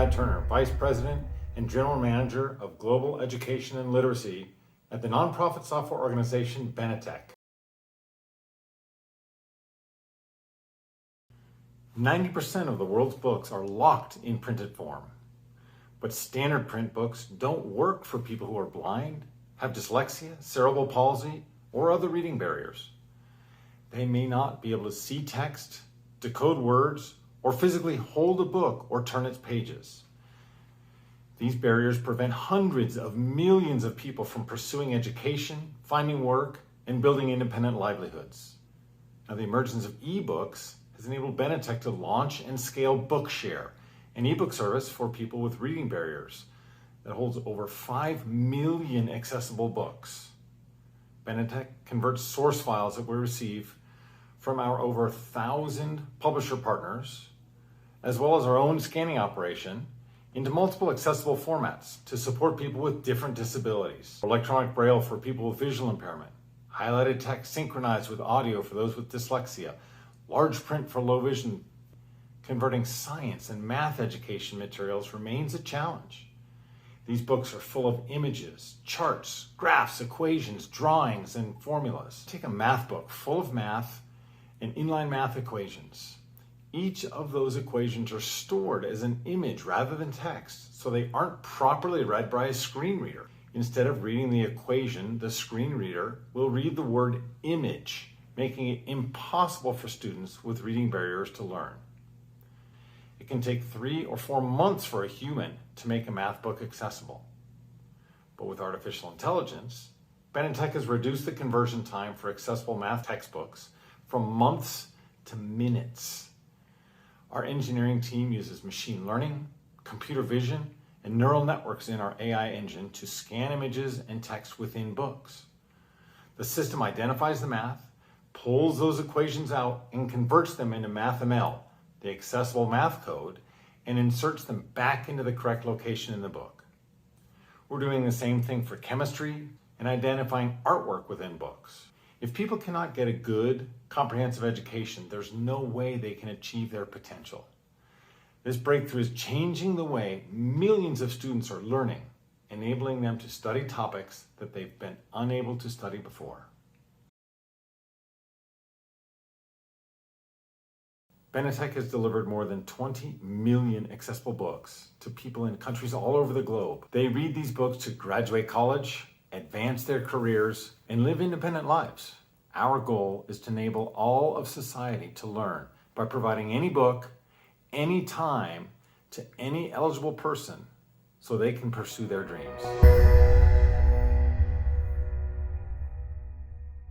Brad Turner, Vice President and General Manager of Global Education and Literacy at the nonprofit software organization Benetech. 90% of the world's books are locked in printed form. But standard print books don't work for people who are blind, have dyslexia, cerebral palsy, or other reading barriers. They may not be able to see text, decode words, or physically hold a book or turn its pages. These barriers prevent hundreds of millions of people from pursuing education, finding work, and building independent livelihoods. Now, the emergence of eBooks has enabled Benetech to launch and scale Bookshare, an ebook service for people with reading barriers that holds over 5 million accessible books. Benetech converts source files that we receive from our over 1,000 publisher partners, as well as our own scanning operation, into multiple accessible formats to support people with different disabilities. Electronic Braille for people with visual impairment, highlighted text synchronized with audio for those with dyslexia, large print for low vision. Converting science and math education materials remains a challenge. These books are full of images, charts, graphs, equations, drawings, and formulas. Take a math book full of math and inline math equations. Each of those equations are stored as an image rather than text, so they aren't properly read by a screen reader. Instead of reading the equation, the screen reader will read the word image, making it impossible for students with reading barriers to learn. It can take 3 or 4 months for a human to make a math book accessible. But with artificial intelligence, Benetech has reduced the conversion time for accessible math textbooks from months to minutes. Our engineering team uses machine learning, computer vision, and neural networks in our AI engine to scan images and text within books. The system identifies the math, pulls those equations out, and converts them into MathML, the accessible math code, and inserts them back into the correct location in the book. We're doing the same thing for chemistry and identifying artwork within books. If people cannot get a good, comprehensive education, there's no way they can achieve their potential. This breakthrough is changing the way millions of students are learning, enabling them to study topics that they've been unable to study before. Benetech has delivered more than 20 million accessible books to people in countries all over the globe. They read these books to graduate college, advance their careers, and live independent lives. Our goal is to enable all of society to learn by providing any book, any time, to any eligible person so they can pursue their dreams.